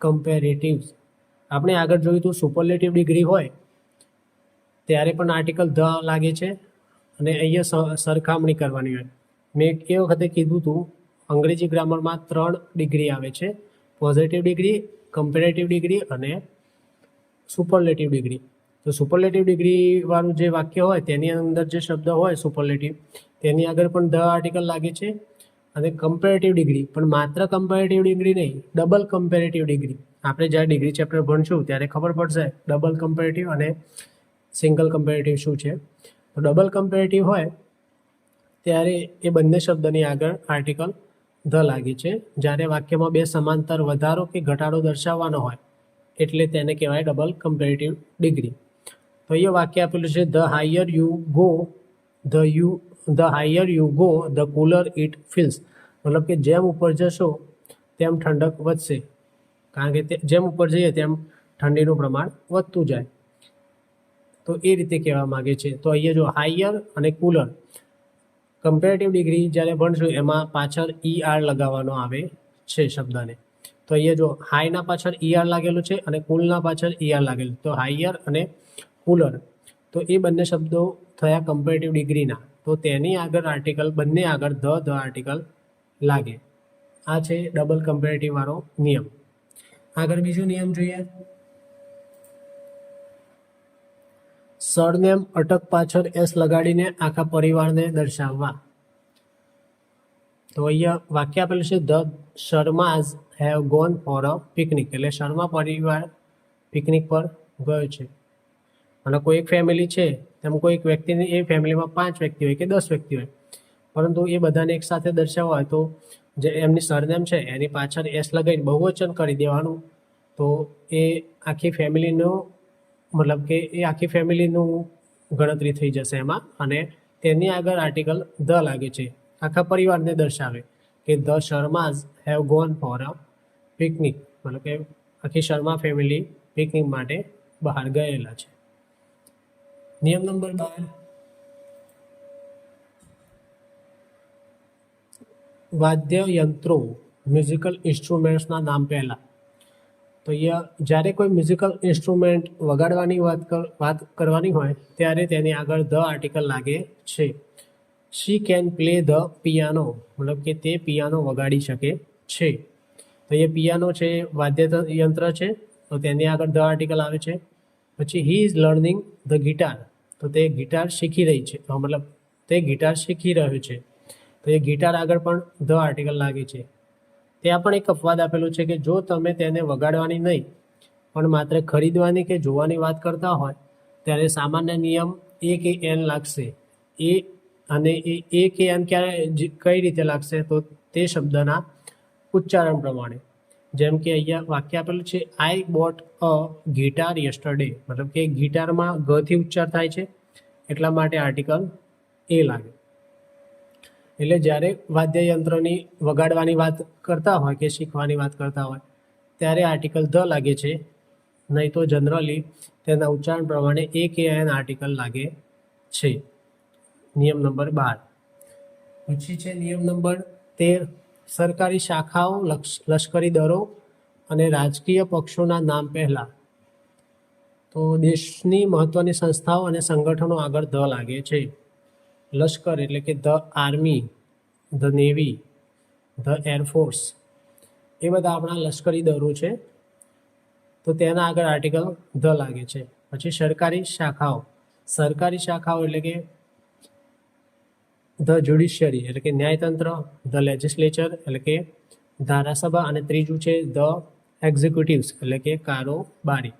કમ્પેરેટિવ્સ. આપણે આગળ જોયું હતું સુપરલેટિવ ડિગ્રી હોય ત્યારે પણ આર્ટિકલ ધ લાગે છે અને અહીંયા સરખામણી કરવાની હોય. મેં એ વખતે કીધું હતું અંગ્રેજી ગ્રામરમાં 3 ડિગ્રી આવે છે, પોઝિટિવ ડિગ્રી, કમ્પેરેટિવ ડિગ્રી અને સુપરલેટિવ ડિગ્રી. તો સુપરલેટિવ ડિગ્રી વાળું જે વાક્ય હોય તેની અંદર જે શબ્દ હોય સુપરલેટિવ તેની આગળ પણ ધ આર્ટિકલ લાગે છે. અને કમ્પેરેટિવ ડિગ્રી પણ માત્ર કમ્પેરેટિવ ડિગ્રી નહીં, ડબલ કમ્પેરેટિવ ડિગ્રી. આપણે જ્યારે ડિગ્રી ચેપ્ટર ભણશું ત્યારે ખબર પડશે ડબલ કમ્પેરેટિવ અને સિંગલ કમ્પેરેટિવ શું છે. તો ડબલ કમ્પેરેટિવ હોય ત્યારે એ બંને શબ્દની આગળ આર્ટિકલ ધ લાગે છે. જ્યારે વાક્યમાં બે સમાંતર વધારો કે ઘટાડો દર્શાવવાનો હોય એટલે તેને કહેવાય ડબલ કમ્પેરેટિવ ડિગ્રી. તો અહીંયા વાક્ય આપેલું છે the higher you go the cooler it feels. મતલબ કે જેમ ઉપર જશો તેમ ઠંડક વધશે, કારણ કે જેમ ઉપર જઈએ તેમ ઠંડીનું પ્રમાણ વધતું જાય. તો એ રીતે કહેવા માગે છે. તો અહીંયા જો હાયર અને કુલર કમ્પેરેટિવ ડિગ્રી જ્યારે ભણશું એમાં પાછળ ER લગાવવાનો આવે છે શબ્દને. તો અહીંયા જો હાઈના પાછળ ER લાગેલું છે અને કુલના પાછળ ER લાગેલું. તો હાયર અને કુલર તો એ બંને શબ્દો થયા કમ્પેરેટિવ ડિગ્રીના. તો તેની આગળ આર્ટિકલ બંને આગળ ધ આર્ટિકલ લાગે. આ છે ડબલ કમ્પેરેટિવ વાળો નિયમ. આગળ બીજો નિયમ જોઈએ. સરનેમ અટક પાછળ એસ લગાડીને આખા પરિવારને દર્શાવવા. તો અહીંયા વાક્ય આપેલું છે the Sharmas have gone for a picnic. એટલે શર્મા પરિવાર પિકનિક પર ગયો છે. અને કોઈ એક ફેમિલી છે તેમ કોઈક વ્યક્તિની એ ફેમિલીમાં 5 વ્યક્તિ હોય કે 10 વ્યક્તિ હોય, પરંતુ એ બધાને એક સાથે દર્શાવવા હોય તો જે એમની સરનેમ છે એની પાછળ એસ લગાવીને બહુવચન કરી દેવાનું. તો એ આખી ફેમિલીનો મતલબ કે એ આખી ફેમિલીનું ગણતરી થઈ જશે એમાં. અને તેની આગળ આર્ટિકલ ધ લાગે છે, આખા પરિવારને દર્શાવે કે the Sharmas have gone for a picnic. મતલબ કે આખી શર્મા ફેમિલી પિકનિક માટે બહાર ગયેલા છે. નિયમ નંબર 12 વાદ્ય યંત્રો મ્યુઝિકલ ઇન્સ્ટ્રુમેન્ટ્સના નામ પહેલા. તો અહીંયા જ્યારે કોઈ મ્યુઝિકલ ઇન્સ્ટ્રુમેન્ટ વગાડવાની વાત કરવાની હોય ત્યારે તેની આગળ ધ આર્ટિકલ લાગે છે. She can play the piano, મતલબ કે તે પિયાનો વગાડી શકે છે. તો એ પિયાનો છે વાદ્ય યંત્ર છે, તો તેની આગળ ધ આર્ટિકલ આવે છે. પછી he is learning the guitar, તો તે ગિટાર શીખી રહી છે, મતલબ તે ગિટાર શીખી રહ્યો છે. તો એ ગિટાર આગળ પણ ધ આર્ટિકલ લાગે છે. ત્યાં પણ એક અપવાદ આપેલું છે કે જો તમે તેને વગાડવાની નહીં પણ માત્ર ખરીદવાની કે જોવાની વાત કરતા હોય ત્યારે સામાન્ય નિયમ એ કે એન લાગશે. એ અને એ કે એન કઈ રીતે લાગશે તો તે શબ્દના ઉચ્ચારણ પ્રમાણે. જેમ કે અહીંયા વાક્ય આપેલું છે આઈ બોટ અ ગિટાર યસ્ટરડે, મતલબ કે ગિટારમાં ગથી ઉચ્ચાર થાય છે એટલા માટે આર્ટિકલ એ લાગે. એટલે જ્યારે વાદ્યયંત્રની વગાડવાની વાત કરતા હોય કે શીખવાની વાત કરતા હોય ત્યારે આર્ટિકલ ધ લાગે છે, નહીં તો જનરલી તેના ઉચ્ચારણ પ્રમાણે એ કે એન આર્ટિકલ લાગે છે. નિયમ નંબર 12. પછી છે નિયમ નંબર 13 સરકારી શાખાઓ, લશ્કરી દળો અને રાજકીય પક્ષોના નામ પહેલા. તો દેશની મહત્વની સંસ્થાઓ અને સંગઠનો આગળ ધ લાગે છે. લશ્કર એટલે કે the army, the navy, the air force, એ બધા આપણા લશ્કરી દળો છે, તો તેના આગળ આર્ટિકલ ધ લાગે છે. પછી સરકારી શાખાઓ એટલે કે ધ જ્યુડિશિયરી એટલે કે ન્યાયતંત્ર, ધ લેજિસ્લેચર એટલે કે ધારાસભા, અને ત્રીજું છે ધ એક્ઝિક્યુટિવ્સ એટલે કે કારોબારી.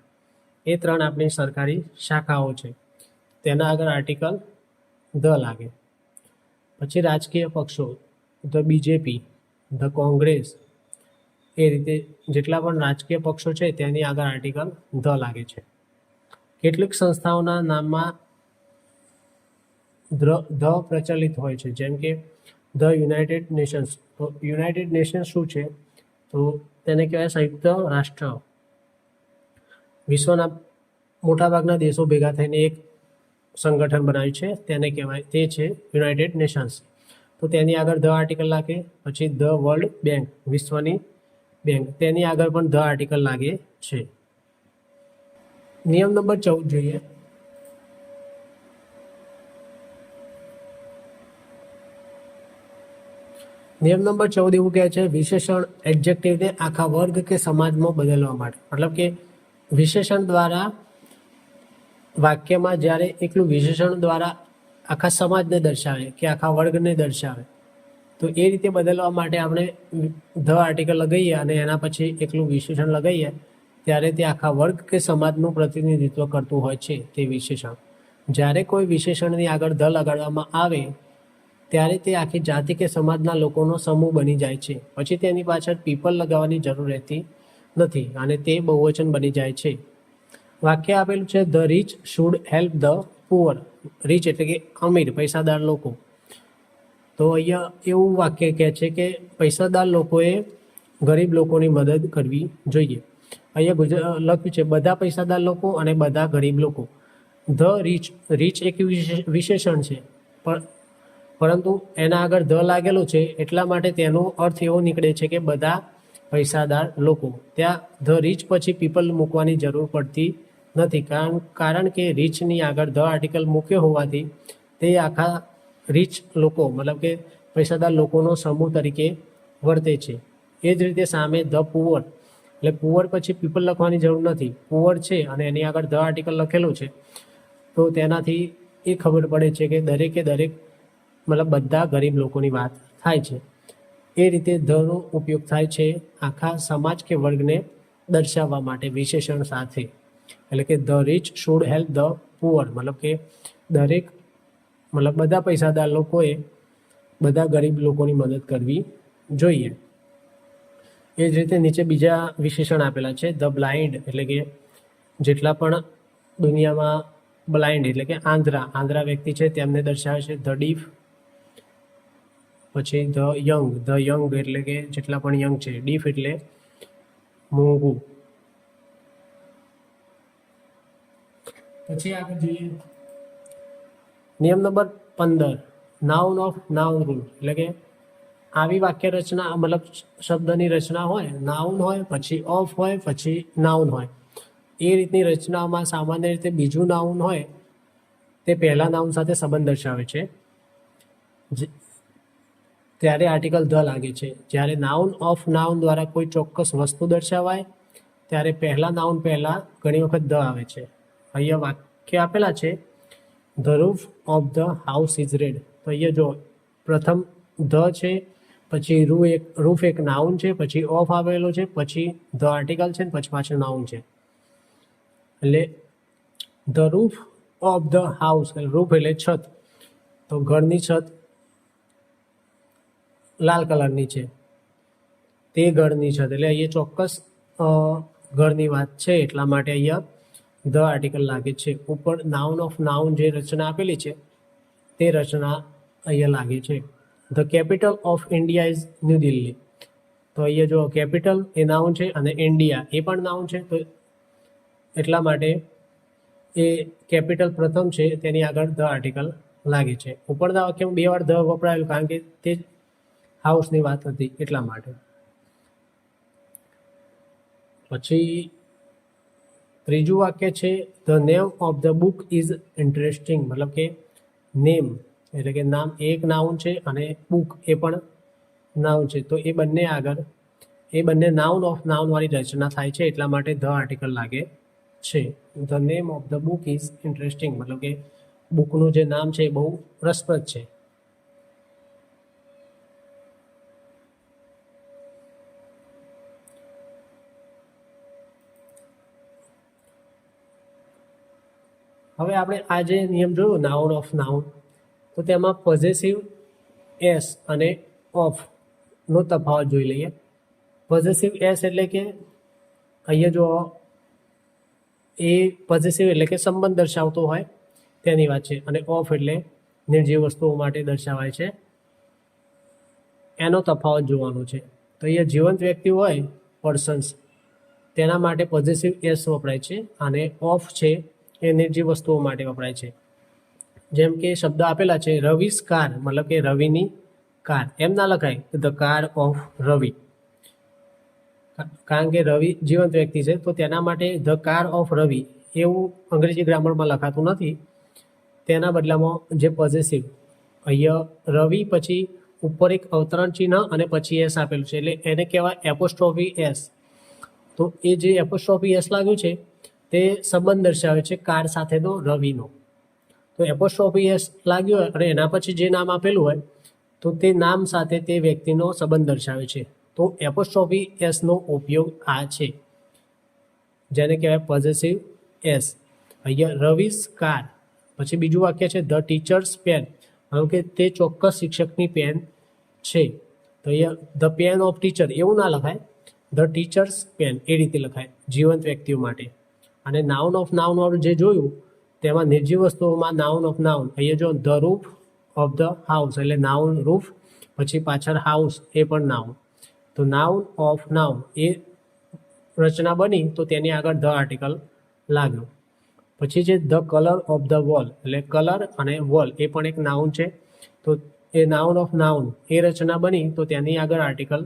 એ 3 આપણી સરકારી શાખાઓ છે, તેના આગળ આર્ટિકલ ધ લાગે. પછી રાજકીય પક્ષો ધ બીજેપી, ધ કોંગ્રેસ, એ રીતે જેટલા પણ રાજકીય પક્ષો છે તેની આગળ આર્ટિકલ ધ લાગે છે. કેટલીક સંસ્થાઓના નામમાં ધ પ્રચલિત હોય છે, જેમ કે ધ યુનાઇટેડ નેશન્સ. તો યુનાઇટેડ નેશન્સ શું છે તો તેને કહેવાય સંયુક્ત રાષ્ટ્ર. વિશ્વના મોટાભાગના દેશો ભેગા થઈને એક સંગઠન બનાવ્યું છે તેને કહેવાય, તે છે યુનાઇટેડ નેશન્સ. તો તેની આગળ ધ આર્ટિકલ લાગે. પછી ધ વર્લ્ડ બેંક, વિશ્વની બેંક, તેની આગળ પણ ધ આર્ટિકલ લાગે છે. નિયમ નંબર 14 જોઈએ. નિયમ નંબર 14 એવું કહે છે, વિશેષણ એડજેક્ટિવને આખા વર્ગ કે સમાજમાં બદલવા માટે. મતલબ કે વિશેષણ દ્વારા વાક્યમાં જ્યારે એકલું વિશેષણ દ્વારા આખા સમાજને દર્શાવે કે આખા વર્ગને દર્શાવે, તો એ રીતે બદલવા માટે આપણે ધ આર્ટિકલ લગાવીએ અને એના પછી એકલું વિશેષણ લગાવીએ ત્યારે તે આખા વર્ગ કે સમાજનું પ્રતિનિધિત્વ કરતું હોય છે તે વિશેષણ. જ્યારે કોઈ વિશેષણની આગળ ધ લગાડવામાં આવે ત્યારે તે આખી જાતિ કે સમાજના લોકોનો સમૂહ બની જાય છે. પછી તેની પાછળ પીપલ લગાવવાની જરૂર રહેતી નથી અને તે બહુવચન બની જાય છે. વાક્ય આપેલું છે, the rich should help the poor. Rich એટલે કે અમીર, પૈસાદાર લોકો. તો અહીંયા એવું વાક્ય કહે છે કે પૈસાદાર લોકોએ ગરીબ લોકોની મદદ કરવી જોઈએ. અહીંયા લખ્યું છે બધા પૈસાદાર લોકો અને બધા ગરીબ લોકો. ધ રીચ, રીચ એક વિશેષણ છે પરંતુ એના આગળ ધ લાગેલો છે એટલા માટે તેનો અર્થ એવો નીકળે છે કે બધા પૈસાદાર લોકો. ત્યાં ધ રીચ પછી પીપલ મૂકવાની જરૂર પડતી નથી, કારણ કે રીચની આગળ ધ આર્ટિકલ મૂક્યો હોવાથી તે આખા રીચ લોકો મતલબ કે પૈસાદાર લોકોનો સમૂહ તરીકે વર્તે છે. એ જ રીતે સામે ધ પુઅર, એટલે પુઅર પછી પીપલ લખવાની જરૂર નથી. પુઅર છે અને એની આગળ ધ આર્ટિકલ લખેલું છે તો તેનાથી એ ખબર પડે છે કે દરેકે દરેક મતલબ બધા ગરીબ લોકોની વાત થાય છે. એ રીતે ધનો ઉપયોગ થાય છે આખા સમાજ કે વર્ગને દર્શાવવા માટે વિશેષણ સાથે. એટલે કે the rich should help the poor, મતલબ કે દરેક મતલબ બધા પૈસાદાર લોકોએ બધા ગરીબ લોકોની મદદ કરવી જોઈએ. એ જ રીતે નીચે બીજા વિશેષણ આપેલા છે, ધ બ્લાઇન્ડ, એટલે કે જેટલા પણ દુનિયામાં બ્લાઇન્ડ એટલે કે આંધ્રા વ્યક્તિ છે તેમને દર્શાવે છે. ધ ડીફ, પછી ધ યંગ એટલે કે જેટલા પણ યંગ છે. ડીફ એટલે મોંઘું. પછી આગળ જોઈએ નિયમ નંબર 15, નાઉન ઓફ નાઉન રૂલ. એટલે કે આવી વાક્ય રચના મતલબ શબ્દની રચના હોય, નાઉન હોય પછી ઓફ હોય પછી નાઉન હોય. એ રીતની રચનામાં સામાન્ય રીતે બીજું નાઉન હોય તે પહેલા નાઉન સાથે સંબંધ દર્શાવે છે ત્યારે આર્ટિકલ ધ લાગે છે. જ્યારે નાઉન ઓફ નાઉન દ્વારા કોઈ ચોક્કસ વસ્તુ દર્શાવાય ત્યારે પહેલા નાઉન પહેલા ઘણી વખત ધ આવે છે. અહીંયા વાક્ય આપેલા છે, the roof of the house is red. તો અહીંયા જો પ્રથમ ધ છે, પછી રૂફ એક નાઉન છે, પછી ઓફ આવેલો છે, પછી ધ આર્ટિકલ છે, પછી પાછળ નાઉન છે. એટલે the roof of the house, roof એટલે છત, તો ઘરની છત લાલ કલરની છે, તે ઘરની છત. એટલે અહીંયા ચોક્કસ ઘરની વાત છે એટલા માટે અહીંયા ધ આર્ટિકલ લાગે છે. ઉપર નાઉન ઓફ નાઉન જે રચના આપેલી છે તે રચના અહીંયા લાગે છે. The capital of India is new Delhi. તો અહીંયા જો કેપિટલ એ નાઉન છે અને ઇન્ડિયા એ પણ નાઉન છે, તો એટલા માટે એ કેપિટલ પ્રથમ છે તેની આગળ ધ આર્ટિકલ લાગે છે. ઉપરના વાક્યમાં 2 વાર ધ વપરાયેલું કારણ કે તે હાઉસની વાત હતી એટલા માટે. પછી ત્રીજું વાક્ય છે, the name of the book is interesting. મતલબ કે નેમ એટલે કે નામ એક નાઉન છે અને બુક એ પણ નાઉન છે, તો એ બંને આગળ એ બંને નાઉન ઓફ નાઉન વાળી રચના થાય છે એટલા માટે ધ આર્ટિકલ લાગે છે. The name of the book is interesting, મતલબ કે બુકનું જે નામ છે એ બહુ રસપ્રદ છે. હવે આપણે આ જે નિયમ જોયો નાઉન ઓફ નાઉન, તો તેમાં પોઝેસિવ એસ અને ઓફનો તફાવત જોઈ લઈએ. પોઝેસિવ એસ એટલે કે અહીંયા જો એ પોઝેસિવ એટલે કે સંબંધ દર્શાવતો હોય તેની વાત છે, અને ઓફ એટલે નિર્જીવ વસ્તુઓ માટે દર્શાવાય છે, એનો તફાવત જોવાનો છે. તો અહીંયા જીવંત વ્યક્તિ હોય પર્સન્સ તેના માટે પોઝેસિવ એસ વપરાય છે અને ઓફ છે એ નિર્જીવ વસ્તુઓ માટે વપરાય છે. જેમ કે શબ્દ આપેલા છે રવિસ કાર, મતલબ કે રવિની કાર એમ ના લખાય ધ કાર ઓફ રવિ, કારણ કે રવિ જીવંત વ્યક્તિ છે તો તેના માટે ધ કાર ઓફ રવિ એવું અંગ્રેજી ગ્રામરમાં લખાતું નથી. તેના બદલામાં જે પોઝેસિવ અહીંયા રવિ પછી ઉપર એક અવતરણ ચિહ્ન અને પછી એસ આપેલું છે એટલે એને કહેવાય એપોસ્ટ્રોફી એસ. તો એ જે એપોસ્ટ્રોફી એસ લાગ્યું છે તે સંબંધ દર્શાવે છે કાર સાથેનો રવિનો. તો એપોસ્ટ્રોફી એસ લાગ્યો હોય અને એના પછી જે નામ આપેલું હોય તો તે નામ સાથે તે વ્યક્તિનો સંબંધ દર્શાવે છે. તો એપોસ્ટ્રોફી એસનો ઉપયોગ આ છે, જેને કહેવાય પોઝેસિવ એસ. અહીંયા રવિસ કાર, પછી બીજું વાક્ય છે ધ ટીચર્સ પેન, કારણ કે તે ચોક્કસ શિક્ષકની પેન છે. તો અહીંયા ધ પેન ઓફ ટીચર એવું ના લખાય, ધ ટીચર્સ પેન એ રીતે લખાય જીવંત વ્યક્તિઓ માટે. અને નાઉન ઓફ નાઉન વાળું જે જોયું તેમાં નિર્જીવ વસ્તુઓમાં નાઉન ઓફ નાઉન, અહીંયા જો the roof of the house એટલે નાઉન રૂફ, પછી પાછળ હાઉસ એ પણ નાઉન. તો નાઉન ઓફ નાઉન એ રચના બની તો તેની આગળ ધ આર્ટિકલ લાગ્યો. પછી છે the colour of the wall એટલે કલર અને વોલ એ પણ એક નાઉન છે. તો એ નાઉન ઓફ નાઉન એ રચના બની તો તેની આગળ આર્ટિકલ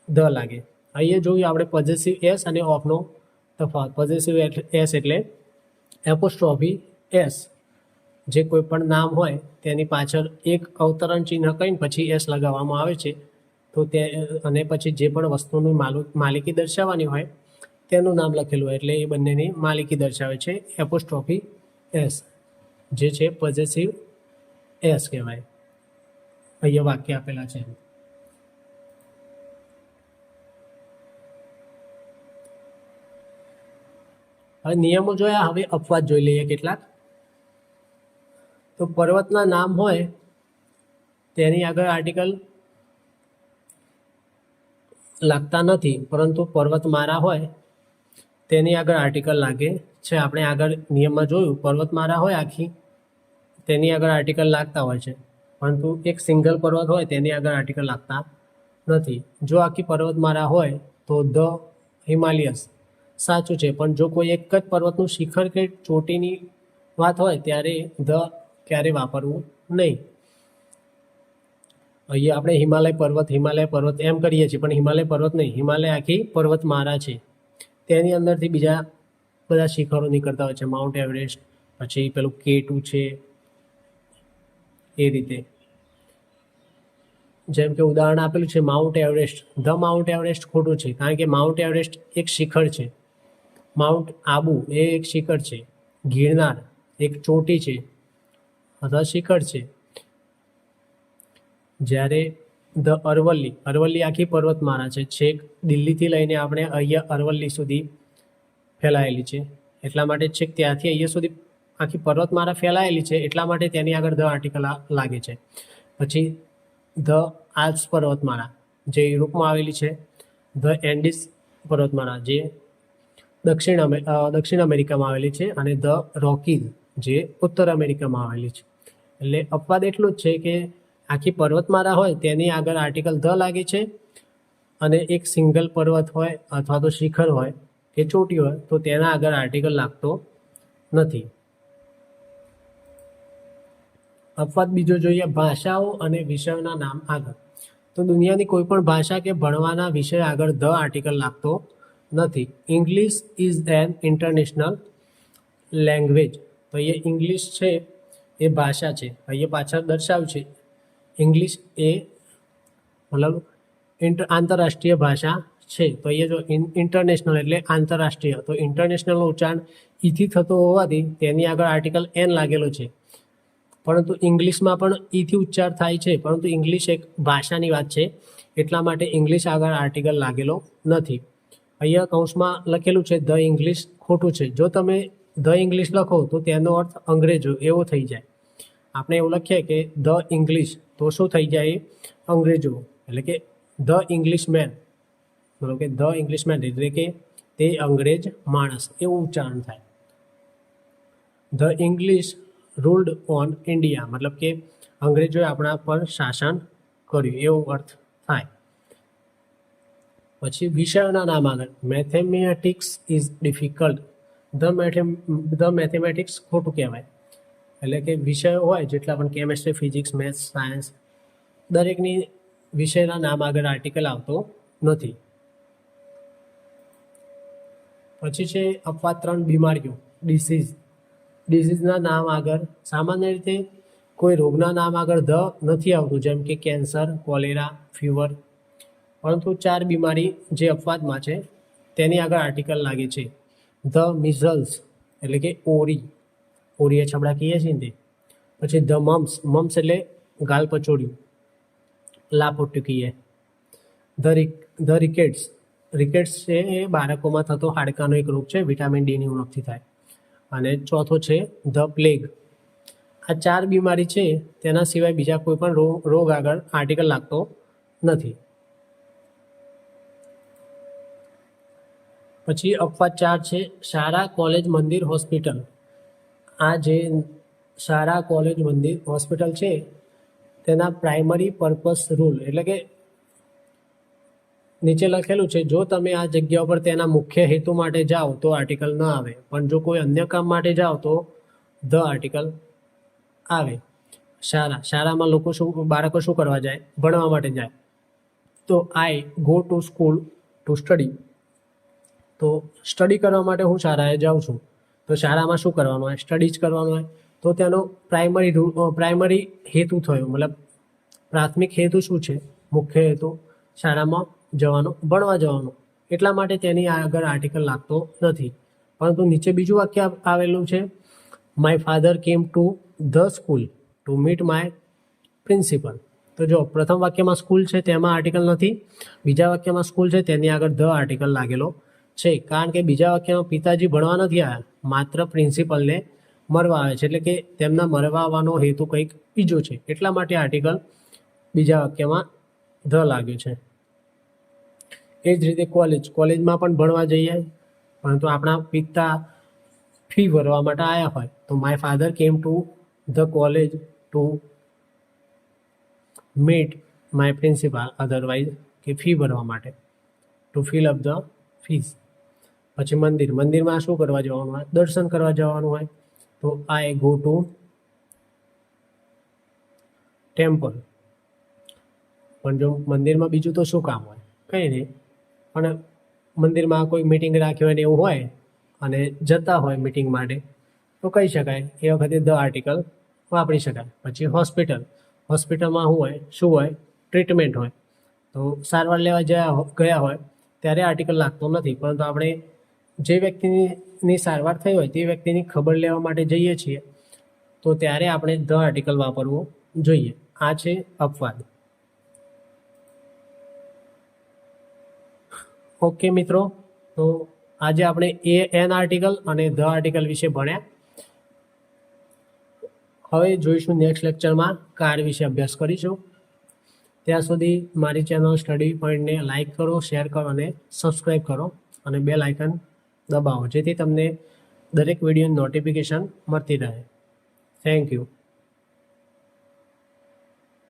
ધ લાગે. અહીંયા જોયું આપણે પોઝેસિવ એસ અને ઓફનો તફાવત. પોઝેસિવ એસ એટલે એપોસ્ટ્રોફી એસ, જે કોઈ પણ નામ હોય તેની પાછળ એક અવતરણ ચિહ્ન કહીને પછી એસ લગાવવામાં આવે છે. તો તે અને પછી જે પણ વસ્તુની માલિકી દર્શાવવાની હોય તેનું નામ લખેલું હોય એટલે એ બંનેની માલિકી દર્શાવે છે એપોસ્ટ્રોફી એસ, જે છે પોઝેસિવ એસ કહેવાય. અહીંયા વાક્ય આપેલા છે. હવે નિયમો જોયા, હવે અપવાદ જોઈ લઈએ કેટલાક. તો પર્વતના નામ હોય તેની આગળ આર્ટિકલ લાગતા નથી, પરંતુ પર્વતમાળા હોય તેની આગળ આર્ટિકલ લાગે છે. આપણે આગળ નિયમમાં જોયું પર્વતમાળા હોય આખી તેની આગળ આર્ટિકલ લાગતા હોય છે, પરંતુ એક સિંગલ પર્વત હોય તેની આગળ આર્ટિકલ લાગતા નથી. જો આખી પર્વતમાળા હોય તો ધ હિમાલયસ સાચું છે, પણ જો કોઈ એક જ પર્વતનું શિખર કે ચોટીની વાત હોય ત્યારે ધ ક્યારે વાપરવું નહીં. અહીંયા આપણે હિમાલય પર્વત એમ કરીએ છીએ, પણ હિમાલય પર્વત નહીં, હિમાલય આખી પર્વતમાળા છે. તેની અંદરથી બીજા બધા શિખરો નીકળતા હોય છે, માઉન્ટ એવરેસ્ટ, પછી પેલું K2 છે, એ રીતે. જેમ કે ઉદાહરણ આપેલું છે mount Everest. The mount Everest ખોટું છે, કારણ કે માઉન્ટ એવરેસ્ટ એક શિખર છે. માઉન્ટ આબુ એ એક શિખર છે. ગિરનાર એક ચોટી છે અથવા શિખર છે. જ્યારે ધ અરવલ્લી આખી પર્વતમાળા છે, છેક દિલ્હીથી લઈને આપણે અહીંયા અરવલ્લી સુધી ફેલાયેલી છે. એટલા માટે છેક ત્યાંથી અહીંયા સુધી આખી પર્વતમાળા ફેલાયેલી છે, એટલા માટે તેની આગળ ધ આર્ટિકલ લાગે છે. પછી ધ આલ્પ્સ પર્વતમાળા જે યુરોપમાં આવેલી છે. ધ એન્ડીઝ પર્વતમાળા જે દક્ષિણ અમેરિકામાં આવેલી છે. અને ધ રોકીઝ જે ઉત્તર અમેરિકામાં આવેલી છે. એટલે અપવાદ એટલું જ છે કે આખી પર્વતમાળા હોય તેની આગળ આર્ટિકલ ધ લાગે છે, અને એક સિંગલ પર્વત હોય અથવા તો શિખર હોય કે ચોટી હોય તો તેના આગળ આર્ટિકલ લાગતો નથી. અપવાદ બીજો જોઈએ, ભાષાઓ અને વિષયોના નામ આગળ. તો દુનિયાની કોઈ પણ ભાષા કે ભણવાના વિષય આગળ ધ આર્ટિકલ લાગતો નથી. English is an international language. તો અહીંયા ઇંગ્લિશ છે એ ભાષા છે. અહીંયા પાછળ દર્શાવ્યું છે ઇંગ્લિશ એ મતલબ આંતરરાષ્ટ્રીય ભાષા છે. તો અહીંયા જો ઇન્ટરનેશનલ એટલે આંતરરાષ્ટ્રીય, તો ઇન્ટરનેશનલનો ઉચ્ચારણ ઈથી થતો હોવાથી તેની આગળ આર્ટિકલ એન લાગેલો છે. પરંતુ ઇંગ્લિશમાં પણ ઈથી ઉચ્ચાર થાય છે, પરંતુ ઇંગ્લિશ એક ભાષાની વાત છે એટલા માટે ઇંગ્લિશ આગળ આર્ટિકલ લાગેલો નથી. અહીંયા કૌંસમાં લખેલું છે ધ ઇંગ્લિશ, ખોટું છે. જો તમે ધ ઇંગ્લિશ લખો તો તેનો અર્થ અંગ્રેજો એવો થઈ જાય. આપણે એવું લખીએ કે ધ ઇંગ્લિશ તો શું થઈ જાય? અંગ્રેજો. એટલે કે ધ ઇંગ્લિશમેન, મતલબ કે ધ ઇંગ્લિશમેન એટલે કે તે અંગ્રેજ માણસ એવું ઉચ્ચારણ થાય. The English ruled on India, મતલબ કે અંગ્રેજોએ આપણા પર શાસન કર્યું એવો અર્થ થાય. પછી વિષયોના નામ આગળ, mathematics is difficult. The mathematics ખોટું કહેવાય. એટલે કે વિષયો હોય જેટલા પણ કેમેસ્ટ્રી, ફિઝિક્સ, મેથ્સ, સાયન્સ દરેકની વિષયના નામ આગળ આર્ટિકલ આવતો નથી. પછી છે અપવાદ 3 બીમારીઓ ડિસીઝના નામ આગળ સામાન્ય રીતે કોઈ રોગના નામ આગળ ધ નથી આવતું, જેમ કે કેન્સર, કોલેરા, ફીવર, પરંતુ 4 બીમારી જે અપવાદમાં છે તેની આગળ આર્ટિકલ લાગે છે. ધ મિઝલ્સ એટલે કે ઓરી છબડા કહીએ છીએ ને તે. પછી ધ મમ્સ એટલે ગાલપચોડિયું, લાપોટ્યું કહીએ. ધ રિકેટ્સ છે એ બાળકોમાં થતો હાડકાનો એક રોગ છે, વિટામિન ડીની ઉણપથી થાય. અને ચોથો છે ધ પ્લેગ. આ 4 બીમારી છે, તેના સિવાય બીજા કોઈ પણ રોગ આગળ આર્ટિકલ લાગતો નથી. પછી અપવાદ 4 છે શાળા, કોલેજ, મંદિર, હોસ્પિટલ. આ જે શાળા, કોલેજ, મંદિર, હોસ્પિટલ છે તેના પ્રાઇમરી પર્પસ રૂલ એટલે કે નીચે લખેલું છે, જો તમે આ જગ્યા ઉપર તેના મુખ્ય હેતુ માટે જાઓ તો આર્ટિકલ ન આવે, પણ જો કોઈ અન્ય કામ માટે જાઓ તો ધ આર્ટિકલ આવે. શાળામાં બાળકો શું કરવા જાય? ભણવા માટે જાય. તો I go to school to study. તો સ્ટડી કરવા માટે હું શાળાએ જાઉં છું. તો શાળામાં શું કરવાનું હોય? સ્ટડી જ કરવાનું હોય. તો તેનો પ્રાઇમરી હેતુ થયો, મતલબ પ્રાથમિક હેતુ શું છે? મુખ્ય હેતુ શાળામાં જવાનો, ભણવા જવાનો. એટલા માટે તેની આગળ આર્ટિકલ લાગતો નથી. પરંતુ નીચે બીજું વાક્ય આવેલું છે, my father came to the school two meet my principal. તો જો પ્રથમ વાક્યમાં સ્કૂલ છે તેમાં આર્ટિકલ નથી, બીજા વાક્યમાં સ્કૂલ છે તેની આગળ ધ આર્ટિકલ લાગેલો છે, કારણ કે બીજા વાક્યમાં પિતાજી ભણવા નથી આવ્યા, માત્ર પ્રિન્સિપલને મળવા આવે છે, એટલે કે તેમના મળવા આવવાનો હેતુ કંઈક બીજો છે, એટલા માટે આર્ટિકલ બીજા વાક્યમાં ધ લાગ્યું છે. એ જ રીતે કોલેજમાં પણ ભણવા જઈએ, પરંતુ આપણા પિતા ફી ભરવા માટે આવ્યા હોય, તો my father came to the college to meet my principal, otherwise કે ફી ભરવા માટે, to fill up the fees. પછી મંદિરમાં શું કરવા જવાનું હોય? દર્શન કરવા જવાનું હોય. તો આઈ ગો ટુ ટેમ્પલ. પણ જો મંદિરમાં બીજું તો શું કામ હોય? કંઈ નહીં, પણ મંદિરમાં કોઈ મિટિંગ રાખી હોય ને એવું હોય અને જતા હોય મિટિંગ માટે, તો કહી શકાય એ વખતે ધ આર્ટિકલ વાપરી શકાય. પછી હોસ્પિટલમાં શું હોય? ટ્રીટમેન્ટ હોય. તો સારવાર લેવા ગયા હોય ત્યારે આર્ટિકલ લાગતો નથી, પરંતુ આપણે જે વ્યક્તિની સારવાર થઈ હોય તે વ્યક્તિની ખબર લેવા માટે જઈએ છીએ, તો ત્યારે આપણે ધ આર્ટિકલ વાપરવું જોઈએ. આ છે અપવાદ. ઓકે મિત્રો, તો આજે આપણે એન આર્ટિકલ અને ધ આર્ટિકલ વિશે ભણ્યા. હવે જોઈશું નેક્સ્ટ લેક્ચરમાં કાર વિશે અભ્યાસ કરીશું. ત્યાં સુધી મારી ચેનલ સ્ટડી પોઈન્ટને લાઇક કરો, શેર કરો અને સબસ્ક્રાઈબ કરો, અને બેલ આઇકન દબાવો, જેથી તમને દરેક વિડીયોની નોટિફિકેશન મળતી રહે. Thank you.